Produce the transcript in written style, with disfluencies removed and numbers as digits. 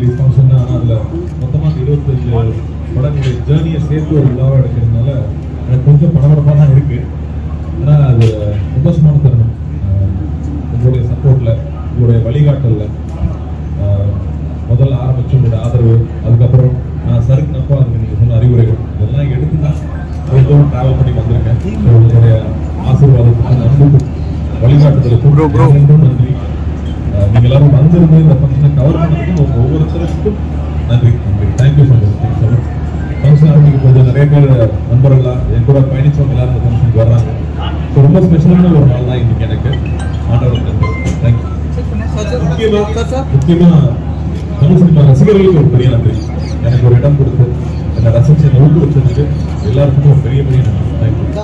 Release function. ஆனால் அதில் மொத்தமாக 25 படங்களுடைய ஜேர்னியை சேர்த்து ஒரு விழாவாக எடுக்கிறதுனால எனக்கு கொஞ்சம் படபடப்பாக தான் இருக்குது. ஆனால் அது சந்தோஷமான தருணம். உங்களுடைய சப்போர்ட்டில், உங்களுடைய வழிகாட்டலில் முதல்ல ஆரம்பிச்சு உங்களுடைய ஆதரவு, அதுக்கப்புறம் நான் சறுக்குனப்போ அதுக்கு நீங்கள் சொன்ன அறிவுரைகள் இதெல்லாம் எடுத்து தான் கொஞ்சம் ட்ராவல் பண்ணி வந்திருக்கேன். உங்களுடைய ஆசீர்வாதத்துக்கு, அன்புக்கு, வழிகாட்டுதலுக்கும் என்றும் நன்றி. நீங்கள் எல்லாரும் வந்திருந்து இந்த ஃபங்க்ஷனை கவர் பண்ணதுக்கும் ஒவ்வொருத்தருக்கும் நன்றி. Thank you so much. ஃபங்க்ஷன் ஆரம்பிக்க போது நிறைய பேர் நண்பர்களா என் கூட பயணிச்சவங்க எல்லாரும் இந்த ஃபங்க்ஷனுக்கு வர்றாங்க. ஸோ ரொம்ப ஸ்பெஷலான ஒரு நாள் தான் இன்னைக்கு எனக்கு. ஆண்டவருக்கு நன்றி. தேங்க்யூ. முக்கியமாக தமிழ் சினிமா ரசிகர்களுக்கு ஒரு பெரிய நன்றி. எனக்கு ஒரு இடம் கொடுத்து என்னை ரசிச்சு ஊக்குவிச்சதுக்கு எல்லாருக்குமே ஒரு பெரிய நன்றி. தேங்க்யூ.